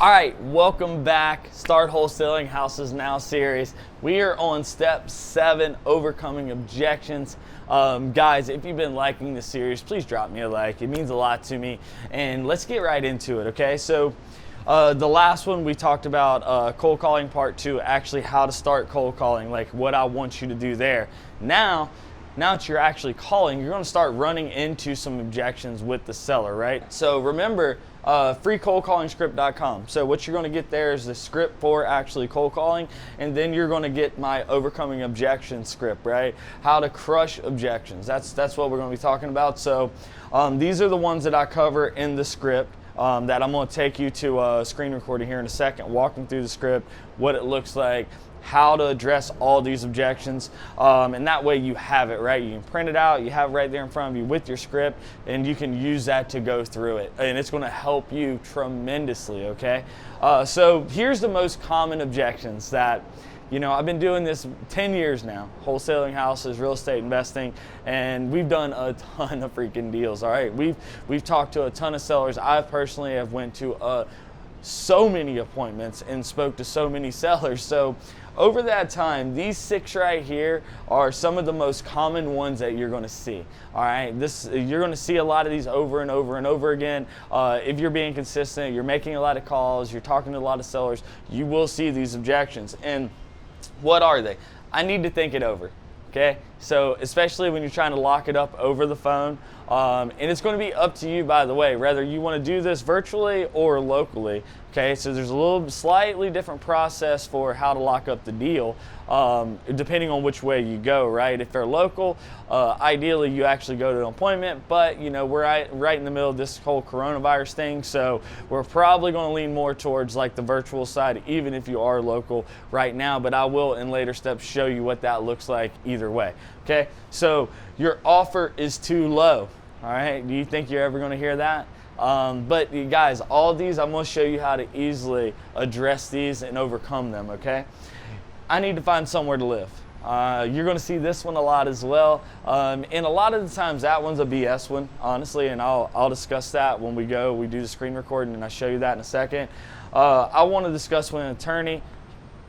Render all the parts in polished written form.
All right, welcome back. Start Wholesaling Houses Now series. We are on step 7, overcoming objections. Guys, if you've been liking this series, please drop me a like. It means a lot to me. And let's get right into it, okay? So the last one we talked about cold calling part 2, actually how to start cold calling, like what I want you to do there. Now that you're actually calling, you're gonna start running into some objections with the seller, right? So remember, freecoldcallingscript.com. So what you're gonna get there is the script for actually cold calling, and then you're gonna get my overcoming objections script, right? How to crush objections. That's what we're gonna be talking about. So these are the ones that I cover in the script. That I'm going to take you to a screen recording here in a second, walking through the script, what it looks like, how to address all these objections, and that way you have it, right? You can print it out, you have it right there in front of you with your script, and you can use that to go through it, and it's going to help you tremendously, okay? So here's the most common objections that, you know, I've been doing this 10 years now, wholesaling houses, real estate investing, and we've done a ton of freaking deals, all right? We've talked to a ton of sellers. I personally have went to so many appointments and spoke to so many sellers. So over that time, these 6 right here are some of the most common ones that you're gonna see, all right? You're gonna see a lot of these over and over and over again. If you're being consistent, you're making a lot of calls, you're talking to a lot of sellers, you will see these objections. And what are they? I need to think it over, okay? So especially when you're trying to lock it up over the phone, and it's going to be up to you, by the way, whether you want to do this virtually or locally, okay? So there's a little slightly different process for how to lock up the deal, depending on which way you go, right? If they're local, ideally you actually go to an appointment, but you know, we're right in the middle of this whole coronavirus thing, so we're probably going to lean more towards like the virtual side, even if you are local right now, but I will in later steps show you what that looks like either way. Okay, so your offer is too low. All right, do you think you're ever going to hear that? But you guys, all of these, I'm going to show you how to easily address these and overcome them, okay? I need to find somewhere to live. You're going to see this one a lot as well. And a lot of the times that one's a BS one, honestly, and I'll discuss that when we do the screen recording, and I'll show you that in a second. I want to discuss with an attorney.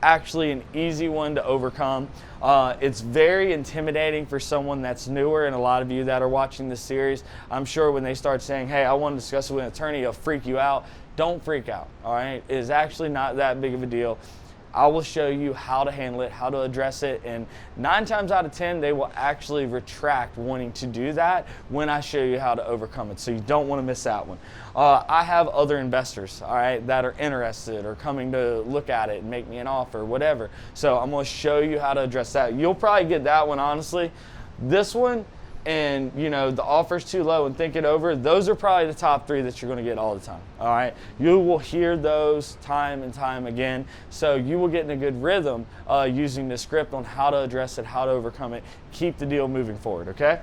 Actually an easy one to overcome. It's very intimidating for someone that's newer, and a lot of you that are watching this series, I'm sure when they start saying, hey, I want to discuss it with an attorney, it'll freak you out. Don't freak out, all right? It is actually not that big of a deal. I will show you how to handle it, how to address it, and 9 times out of 10, they will actually retract wanting to do that when I show you how to overcome it, so you don't want to miss that one. I have other investors, all right, that are interested or coming to look at it and make me an offer, whatever. So I'm going to show you how to address that. You'll probably get that one, honestly. This one, and you know, the offer's too low and think it over, those are probably the top 3 that you're going to get all the time, all right? You will hear those time and time again, so you will get in a good rhythm using the script on how to address it, how to overcome it, keep the deal moving forward, okay?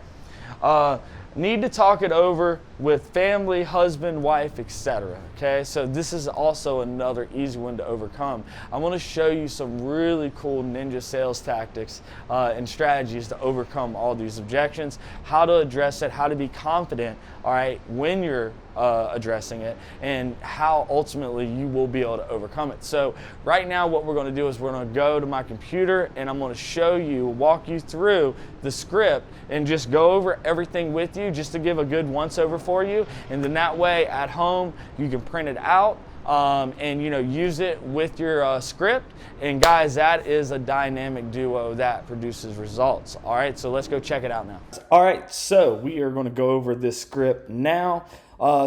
Need to talk it over with family, husband, wife, etc. Okay, so this is also another easy one to overcome. I want to show you some really cool ninja sales tactics and strategies to overcome all these objections, how to address it, how to be confident, all right, when you're addressing it, and how ultimately you will be able to overcome it. So right now what we're going to do is we're going to go to my computer, and I'm going to show you, walk you through the script and just go over everything with you, just to give a good once over for you, and then that way at home you can print it out and you know, use it with your script. And guys, that is a dynamic duo that produces results. All right, so let's go check it out now. All right, so we are going to go over this script now.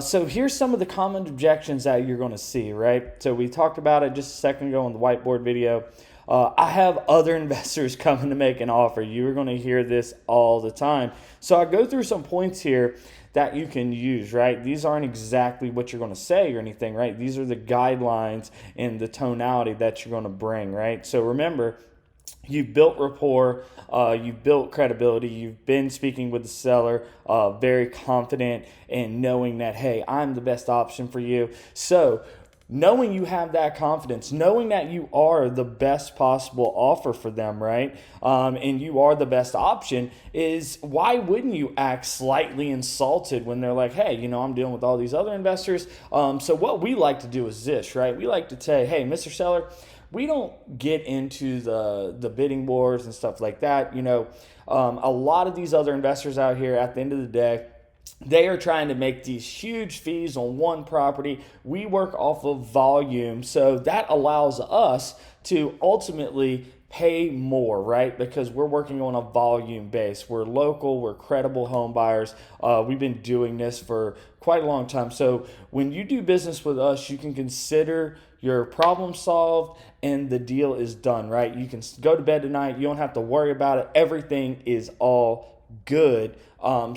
So here's some of the common objections that you're going to see, right? So we talked about it just a second ago on the whiteboard video. I have other investors coming to make an offer. You're going to hear this all the time. So I go through some points here that you can use, right? These aren't exactly what you're going to say or anything, right? These are the guidelines and the tonality that you're going to bring, right? So remember, you've built rapport, you've built credibility, you've been speaking with the seller, very confident and knowing that, hey, I'm the best option for you. So knowing you have that confidence, knowing that you are the best possible offer for them, right? And you are the best option, is why wouldn't you act slightly insulted when they're like, hey, I'm dealing with all these other investors. So what we like to do is this, right? We like to say, hey, Mr. Seller, we don't get into the bidding wars and stuff like that. A lot of these other investors out here, at the end of the day, they are trying to make these huge fees on one property. We work off of volume, so that allows us to ultimately pay more, right? Because we're working on a volume base. We're local, we're credible home buyers. We've been doing this for quite a long time. So when you do business with us, you can consider your problem solved and the deal is done, right? You can go to bed tonight. You don't have to worry about it. Everything is all good.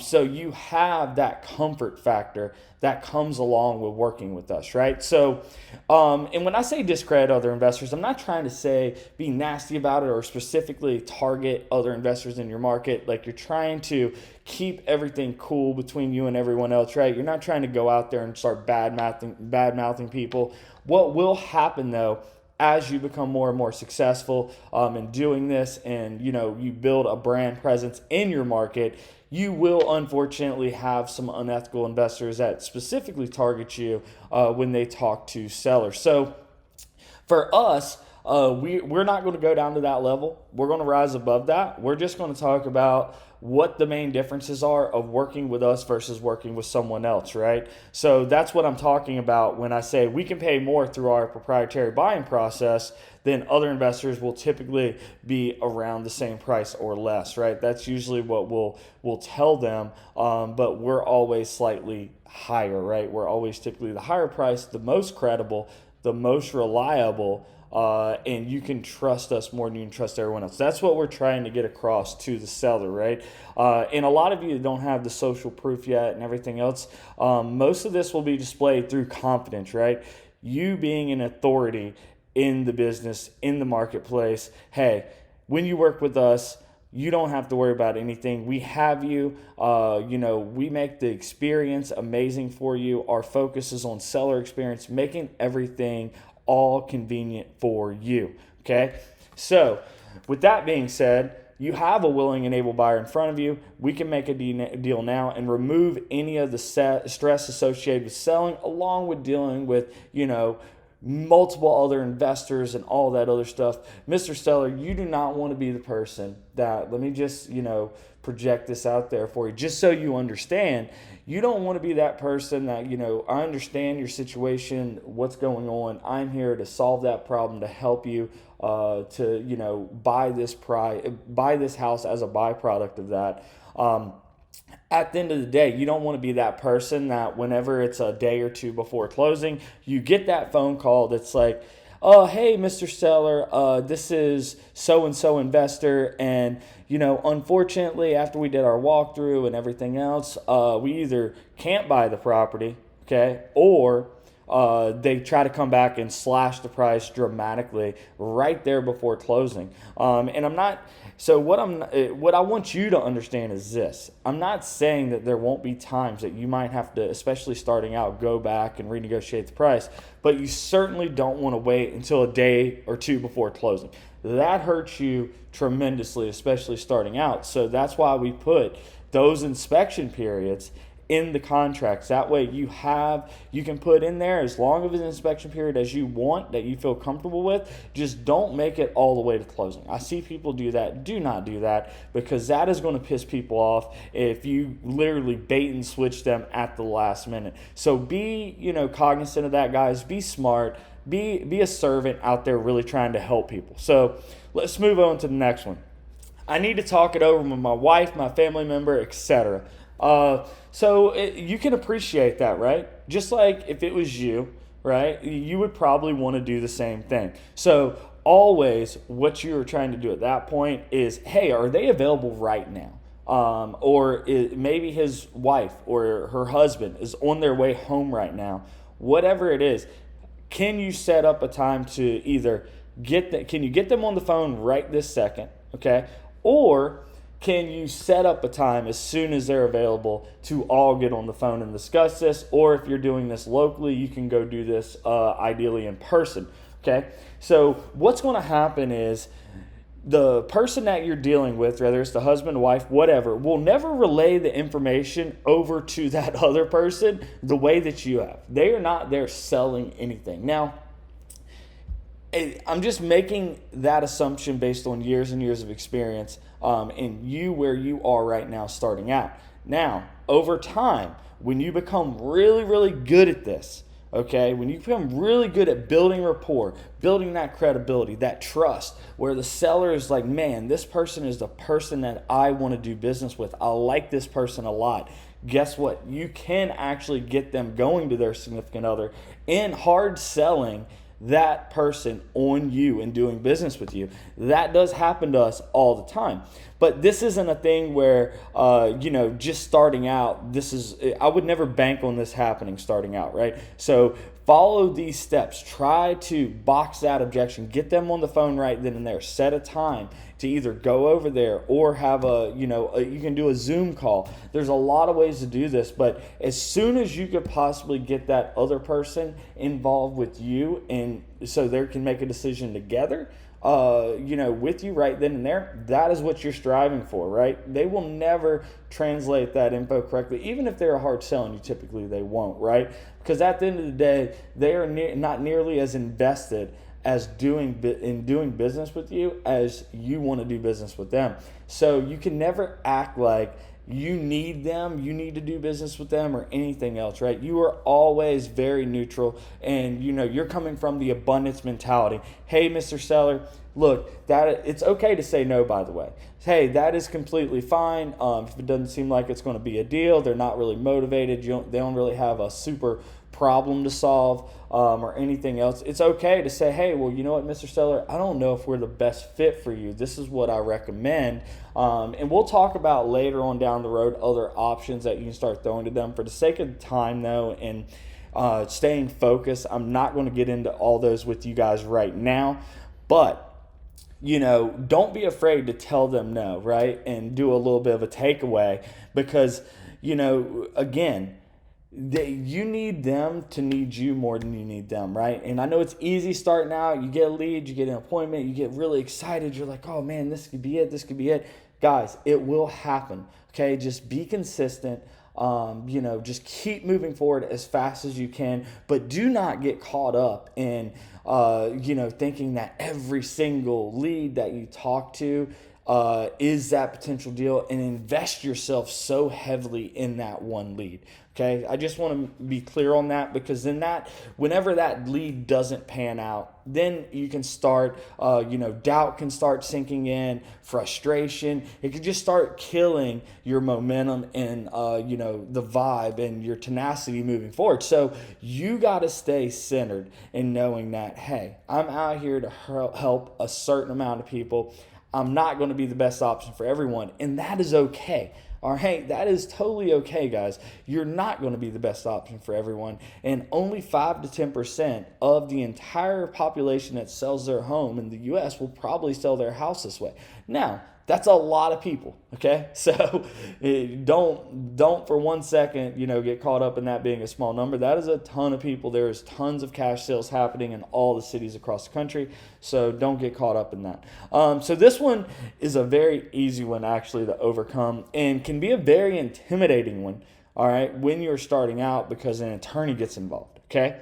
So you have that comfort factor that comes along with working with us, right? So, and when I say discredit other investors, I'm not trying to say be nasty about it or specifically target other investors in your market. Like, you're trying to keep everything cool between you and everyone else, right? You're not trying to go out there and start bad-mouthing people. What will happen, though, as you become more and more successful in doing this, and you build a brand presence in your market, you will unfortunately have some unethical investors that specifically target you when they talk to sellers. So for us, we're not going to go down to that level. We're going to rise above that. We're just going to talk about what the main differences are of working with us versus working with someone else, right? So that's what I'm talking about when I say we can pay more through our proprietary buying process than other investors will typically be around the same price or less, right? That's usually what we'll tell them, but we're always slightly higher, right? We're always typically the higher price, the most credible, the most reliable, and you can trust us more than you can trust everyone else. That's what we're trying to get across to the seller, right? And a lot of you don't have the social proof yet and everything else. Most of this will be displayed through confidence, right? You being an authority in the business, in the marketplace. Hey, when you work with us, you don't have to worry about anything. We have you. We make the experience amazing for you. Our focus is on seller experience, making everything all convenient for you. Okay? So, with that being said, you have a willing and able buyer in front of you. We can make a deal now and remove any of the stress associated with selling, along with dealing with, multiple other investors and all that other stuff. Mr. Seller, you do not want to be the person that, let me just, project this out there for you, just so you understand. You don't want to be that person that, I understand your situation, what's going on. I'm here to solve that problem, to help you to, buy this house as a byproduct of that. At the end of the day, you don't want to be that person that whenever it's a day or two before closing, you get that phone call that's like, oh, hey, Mr. Seller, this is so-and-so investor, and, unfortunately, after we did our walkthrough and everything else, we either can't buy the property, okay, or they try to come back and slash the price dramatically right there before closing. And I'm not... So what I want you to understand is this. I'm not saying that there won't be times that you might have to, especially starting out, go back and renegotiate the price, but you certainly don't want to wait until a day or two before closing. That hurts you tremendously, especially starting out. So that's why we put those inspection periods in the contracts. That way you can put in there as long of an inspection period as you want, that you feel comfortable with. Just don't make it all the way to closing. I see people do that. Do not do that, because that is going to piss people off if you literally bait and switch them at the last minute. So be, cognizant of that, guys. Be smart. Be a servant out there really trying to help people. So let's move on to the next one. I need to talk it over with my wife, my family member, etc. So you can appreciate that, right? Just like if it was you, right? You would probably want to do the same thing. So always what you're trying to do at that point is, hey, are they available right now? Or maybe his wife or her husband is on their way home right now. Whatever it is, can you set up a time to either can you get them on the phone right this second, okay? Or can you set up a time as soon as they're available to all get on the phone and discuss this? Or if you're doing this locally, you can go do this ideally in person. Okay, so what's going to happen is the person that you're dealing with, whether it's the husband, wife, whatever, will never relay the information over to that other person the way that you have. They are not there selling anything. Now, I'm just making that assumption based on years and years of experience in you where you are right now starting out. Now, over time, when you become really, really good at this, okay, when you become really good at building rapport, building that credibility, that trust, where the seller is like, man, this person is the person that I want to do business with. I like this person a lot. Guess what? You can actually get them going to their significant other and hard selling that person on you and doing business with you. That does happen to us all the time. But this isn't a thing where, just starting out, I would never bank on this happening starting out, right? So follow these steps. Try to box that objection. Get them on the phone right then and there. Set a time to either go over there or have you can do a Zoom call. There's a lot of ways to do this, but as soon as you could possibly get that other person involved with you and so they can make a decision together, with you right then and there, that is what you're striving for, right? They will never translate that info correctly. Even if they're a hard selling, typically they won't, right? Because at the end of the day, they are not nearly as invested as doing business with you as you want to do business with them. So you can never act like you need them, you need to do business with them or anything else, right? You are always very neutral and you're coming from the abundance mentality. Hey, Mr. Seller, look, that it's okay to say no, by the way. Hey, that is completely fine. If it doesn't seem like it's going to be a deal, they're not really motivated, they don't really have a super problem to solve or anything else, it's okay to say, hey, well, you know what, Mr. Seller, I don't know if we're the best fit for you. This is what I recommend. And we'll talk about later on down the road other options that you can start throwing to them. For the sake of time, though, and staying focused, I'm not going to get into all those with you guys right now. But don't be afraid to tell them no, right? And do a little bit of a takeaway because, again, you need them to need you more than you need them, right? And I know it's easy starting out. You get a lead, you get an appointment, you get really excited. You're like, oh man, this could be it. This could be it. Guys, it will happen. Okay, just be consistent. Just keep moving forward as fast as you can, but do not get caught up in, thinking that every single lead that you talk to is that potential deal, and invest yourself so heavily in that one lead. Okay, I just want to be clear on that because then whenever that lead doesn't pan out, then you can start, doubt can start sinking in, frustration. It can just start killing your momentum and, the vibe and your tenacity moving forward. So you got to stay centered in knowing that, hey, I'm out here to help a certain amount of people. I'm not going to be the best option for everyone, and that is okay. All right, that is totally okay, guys. You're not going to be the best option for everyone, and only 5 to 10% of the entire population that sells their home in the U.S. will probably sell their house this way. Now, that's a lot of people, okay? So don't for 1 second, get caught up in that being a small number. That is a ton of people. There is tons of cash sales happening in all the cities across the country, so don't get caught up in that. So this one is a very easy one actually to overcome and can be a very intimidating one, all right, when you're starting out because an attorney gets involved, okay?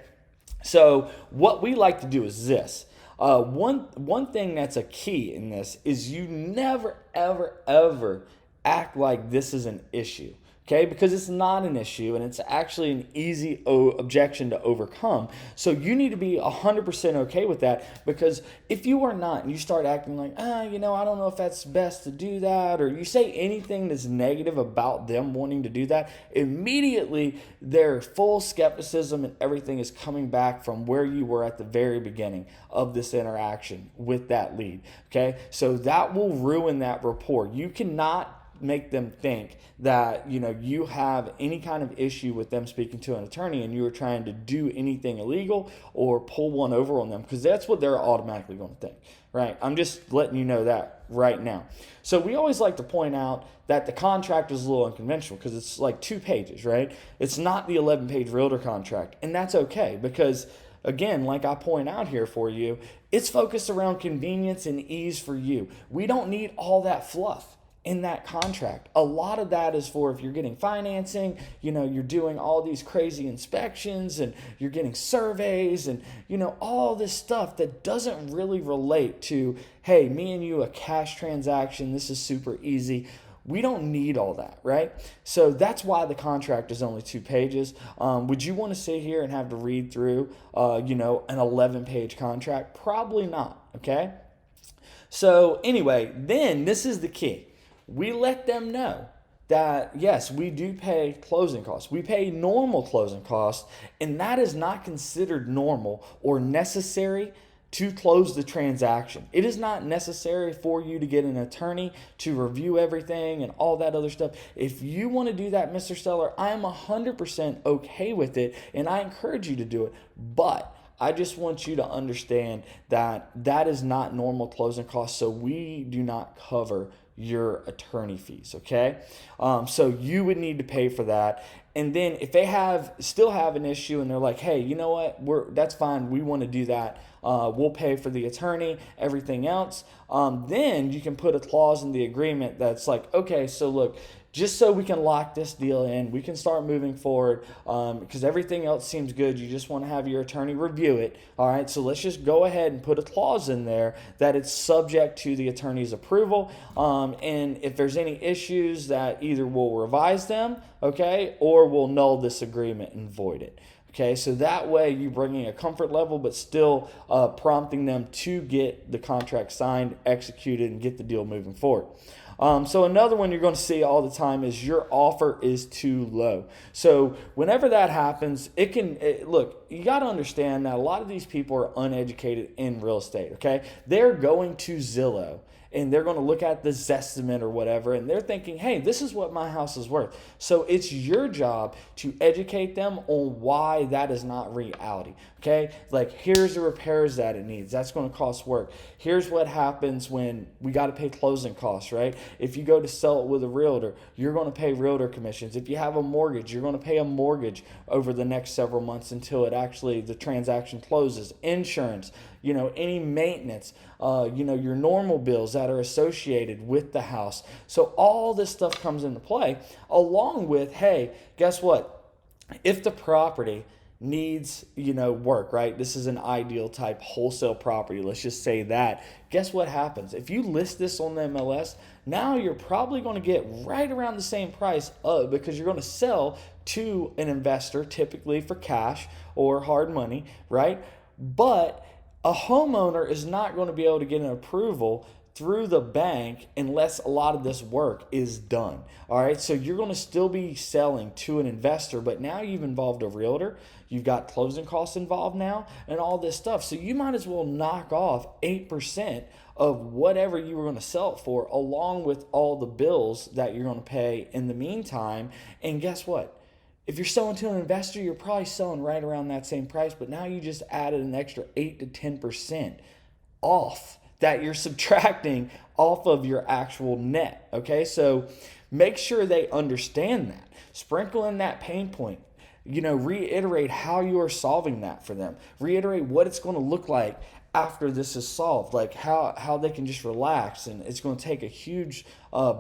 So what we like to do is this. One thing that's a key in this is you never, ever, ever act like this is an issue, okay? Because it's not an issue and it's actually an easy objection to overcome. So you need to be 100% okay with that, because if you are not and you start acting like, I don't know if that's best to do that, or you say anything that's negative about them wanting to do that, immediately their full skepticism and everything is coming back from where you were at the very beginning of this interaction with that lead, okay? So that will ruin that rapport. You cannot make them think that, you know, you have any kind of issue with them speaking to an attorney and you are trying to do anything illegal or pull one over on them, because that's what they're automatically going to think, right? I'm just letting you know that right now. So we always like to point out that the contract is a little unconventional because it's like 2 pages, right? It's not the 11-page realtor contract, and that's okay because, again, like I point out here for you, it's focused around convenience and ease for you. We don't need all that fluff in that contract. A lot of that is for if you're getting financing, you know, you're doing all these crazy inspections and you're getting surveys and, you know, all this stuff that doesn't really relate to, hey, me and you, a cash transaction, this is super easy. We don't need all that, right? So that's why the contract is only 2 pages. Would you want to sit here and have to read through, you know, an 11-page contract? Probably not, okay? So anyway, then this is the key. We let them know that, yes, we do pay closing costs. We pay normal closing costs, and that is not considered normal or necessary to close the transaction. It is not necessary for you to get an attorney to review everything and all that other stuff. If you want to do that, Mr. Seller, I am 100% okay with it, and I encourage you to do it. But I just want you to understand that that is not normal closing costs, so we do not cover your attorney fees, okay? So you would need to pay for that. And then if they still have an issue and they're like, hey, you know what, that's fine, we want to do that, we'll pay for the attorney, everything else, then you can put a clause in the agreement that's like, okay, so look, just so we can lock this deal in, we can start moving forward, because everything else seems good. You just want to have your attorney review it. All right, so let's just go ahead and put a clause in there that it's subject to the attorney's approval. And if there's any issues, that either we'll revise them, okay, or we'll null this agreement and void it. Okay, so that way you're bringing a comfort level, but still prompting them to get the contract signed, executed, and get the deal moving forward. So another one you're going to see all the time is your offer is too low. So whenever that happens, look, you got to understand that a lot of these people are uneducated in real estate, okay? They're going to Zillow and they're going to look at the Zestimate or whatever, and they're thinking, hey, this is what my house is worth. So it's your job to educate them on why that is not reality, okay? Like, here's the repairs that it needs. That's going to cost work. Here's what happens when we got to pay closing costs, right? If you go to sell it with a realtor, you're going to pay realtor commissions. If you have a mortgage, you're going to pay a mortgage over the next several months until the transaction closes. Insurance, you know, any maintenance, you know, your normal bills that are associated with the house. So all this stuff comes into play, along with, hey, guess what? If the property needs, you know, work, right? This is an ideal type wholesale property. Let's just say that. Guess what happens? If you list this on the MLS, now you're probably going to get right around the same price because you're going to sell to an investor, typically for cash or hard money, right? But a homeowner is not going to be able to get an approval through the bank unless a lot of this work is done. All right, so you're going to still be selling to an investor, but now you've involved a realtor, you've got closing costs involved now, and all this stuff. So you might as well knock off 8% of whatever you were going to sell it for, along with all the bills that you're going to pay in the meantime. And guess what? If you're selling to an investor, you're probably selling right around that same price, but now you just added an extra 8 to 10% off that you're subtracting off of your actual net, okay? So make sure they understand that. Sprinkle in that pain point. You know, reiterate how you are solving that for them. Reiterate what it's going to look like after this is solved, like how they can just relax, and it's going to take a huge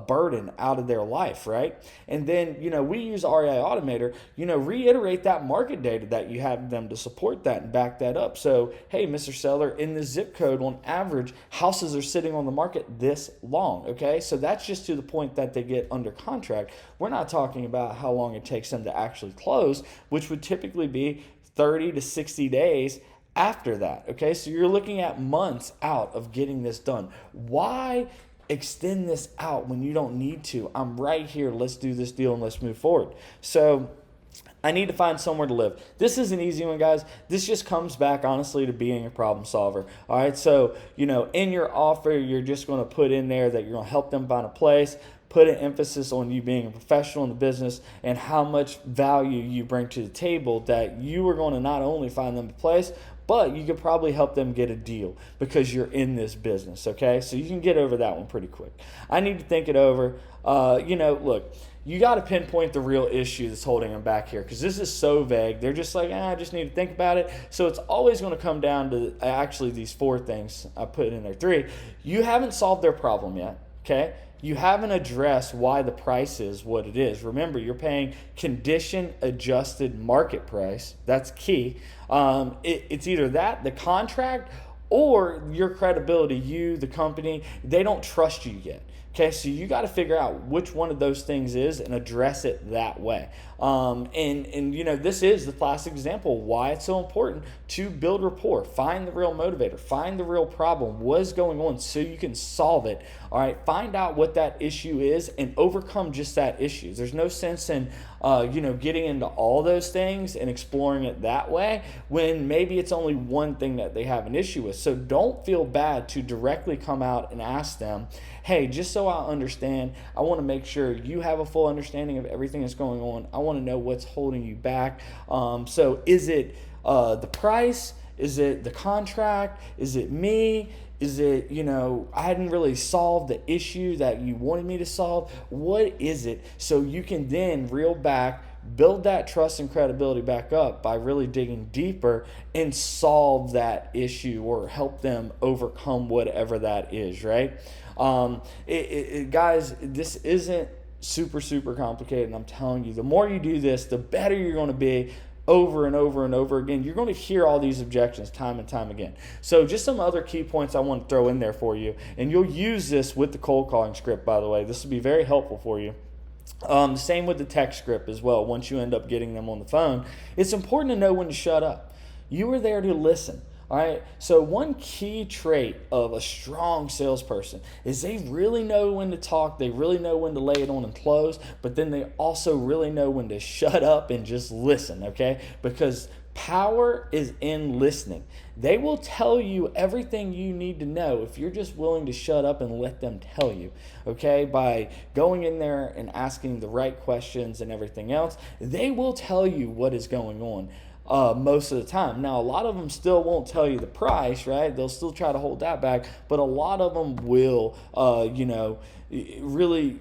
burden out of their life, right? And then, you know, we use REI Automator, you know, reiterate that market data that you have them to support that and back that up. So, hey, Mr. Seller, in the zip code, on average, houses are sitting on the market this long, okay? So that's just to the point that they get under contract. We're not talking about how long it takes them to actually close, which would typically be 30 to 60 days after that, okay? So you're looking at months out of getting this done. Why extend this out when you don't need to? I'm right here. Let's do this deal and let's move forward. So I need to find somewhere to live. This is an easy one, guys. This just comes back, honestly, to being a problem solver. All right, so, you know, in your offer, you're just going to put in there that you're going to help them find a place. put an emphasis on you being a professional in the business and how much value you bring to the table, that you are going to not only find them a place, but you could probably help them get a deal because you're in this business, okay? So you can get over that one pretty quick. I need to think it over. Look, you got to pinpoint the real issue that's holding them back here, because this is so vague. They're just like, I just need to think about it. So it's always going to come down to actually these 4 things. I put in there 3. You haven't solved their problem yet, okay? You haven't addressed why the price is what it is. Remember, you're paying condition adjusted market price. That's key. It's either that, the contract, or your credibility. You, the company, they don't trust you yet. Okay, so you got to figure out which one of those things is and address it that way. This is the classic example why it's so important to build rapport. Find the real motivator. Find the real problem. What's going on so you can solve it. All right, find out what that issue is and overcome just that issue. There's no sense in getting into all those things and exploring it that way when maybe it's only one thing that they have an issue with. So don't feel bad to directly come out and ask them, hey, just so I understand, I want to make sure you have a full understanding of everything that's going on. I want to know what's holding you back. So is it the price? Is it the contract? Is it me? Is it, I hadn't really solved the issue that you wanted me to solve? What is it? So you can then reel back, build that trust and credibility back up by really digging deeper and solve that issue or help them overcome whatever that is, right? Guys, this isn't super complicated, and I'm telling you, the more you do this, the better you're going to be. Over and over and over again, you're going to hear all these objections time and time again. So just some other key points I want to throw in there for you, and you'll use this with the cold calling script, by the way. This will be very helpful for you. Same with the text script as well. Once you end up getting them on the phone, it's important to know when to shut up. You are there to listen. All right, so one key trait of a strong salesperson is they really know when to talk, they really know when to lay it on and close, but then they also really know when to shut up and just listen, okay? Because power is in listening. They will tell you everything you need to know if you're just willing to shut up and let them tell you, okay? By going in there and asking the right questions and everything else, they will tell you what is going on. Most of the time. Now, a lot of them still won't tell you the price, right? They'll still try to hold that back, but a lot of them will, really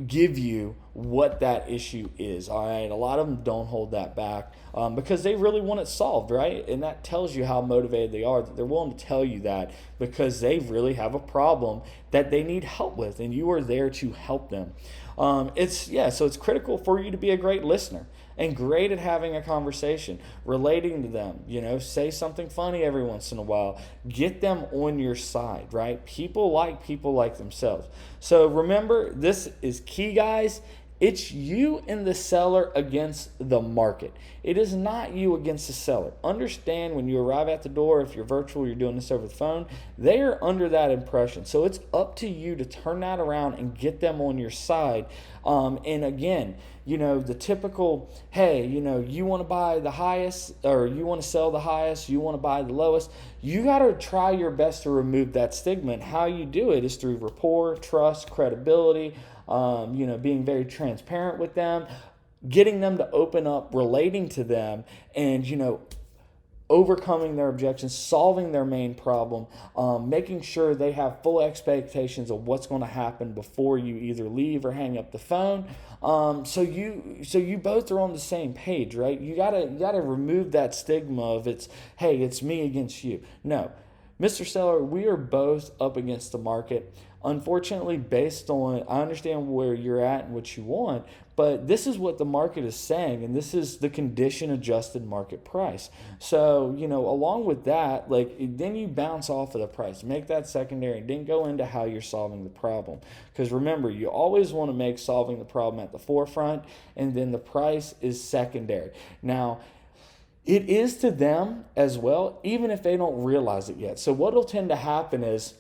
give you what that issue is, all right? A lot of them don't hold that back because they really want it solved, right? And that tells you how motivated they are, that they're willing to tell you that because they really have a problem that they need help with, and you are there to help them. So it's critical for you to be a great listener and great at having a conversation, relating to them, say something funny every once in a while, get them on your side, right? People like themselves. So remember, this is key, guys. It's you and the seller against the market. It is not you against the seller. Understand when you arrive at the door, if you're virtual, you're doing this over the phone, they are under that impression. So it's up to you to turn that around and get them on your side. And again, the typical, hey, you want to buy the highest, or you want to sell the highest, you want to buy the lowest. You got to try your best to remove that stigma. And how you do it is through rapport, trust, credibility, being very transparent with them, getting them to open up, relating to them, and, overcoming their objections, solving their main problem, making sure they have full expectations of what's going to happen before you either leave or hang up the phone. So you both are on the same page, right? You gotta remove that stigma of it's me against you. No, Mr. Seller, we are both up against the market. Unfortunately, based on, I understand where you're at and what you want, but this is what the market is saying, and this is the condition adjusted market price. So, along with that, then you bounce off of the price, make that secondary, then go into how you're solving the problem. Because remember, you always want to make solving the problem at the forefront, and then the price is secondary. Now, it is to them as well, even if they don't realize it yet. So what will tend to happen is,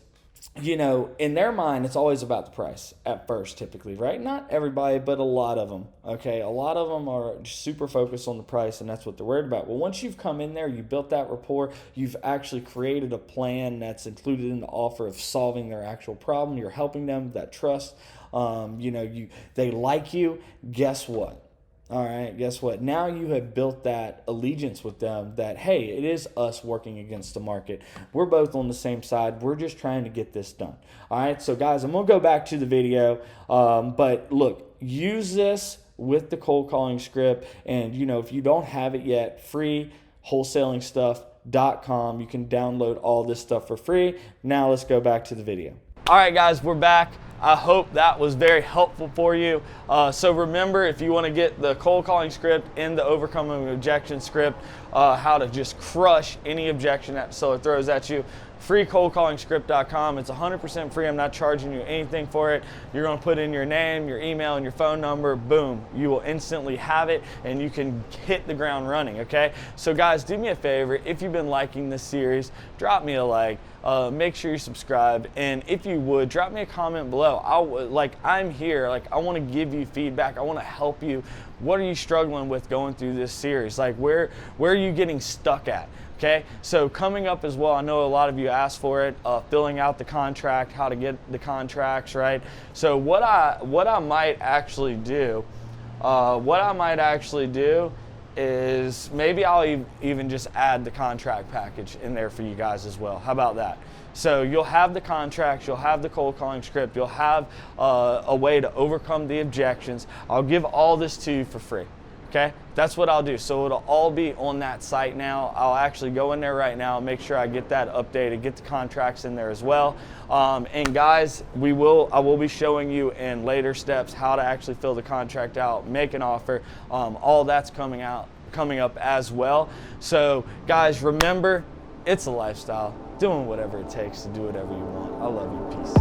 you know, in their mind, it's always about the price at first, typically, right? Not everybody, but a lot of them, okay? A lot of them are super focused on the price, and that's what they're worried about. Well, once you've come in there, you built that rapport, you've actually created a plan that's included in the offer of solving their actual problem, you're helping them, that trust, you know, they like you, guess what? All right, guess what? Now you have built that allegiance with them that, hey, it is us working against the market. We're both on the same side. We're just trying to get this done. All right, so guys, I'm going to go back to the video. But look, use this with the cold calling script. And, you know, if you don't have it yet, free wholesalingstuff.com. You can download all this stuff for free. Now let's go back to the video. All right, guys, we're back. I hope that was very helpful for you. So remember, if you want to get the cold calling script and the overcoming objection script, how to just crush any objection that the seller throws at you, freecoldcallingscript.com. It's 100% free. I'm not charging you anything for it. You're going to put in your name, your email, and your phone number. Boom. You will instantly have it, and you can hit the ground running, okay? So guys, do me a favor. If you've been liking this series, drop me a like. Make sure you subscribe, and if you would, drop me a comment below. I'm here. Like, I want to give you feedback. I want to help you. What are you struggling with going through this series? Like, where are you getting stuck at? Okay, so coming up as well, I know a lot of you asked for it, filling out the contract, how to get the contracts, right? So what I might actually do is maybe I'll even just add the contract package in there for you guys as well. How about that? So you'll have the contracts, you'll have the cold calling script, you'll have a way to overcome the objections. I'll give all this to you for free. Okay, that's what I'll do. So it'll all be on that site now. I'll actually go in there right now, make sure I get that updated, get the contracts in there as well. And guys, I will be showing you in later steps how to actually fill the contract out, make an offer. All that's coming up as well. So guys, remember, it's a lifestyle. Doing whatever it takes to do whatever you want. I love you. Peace.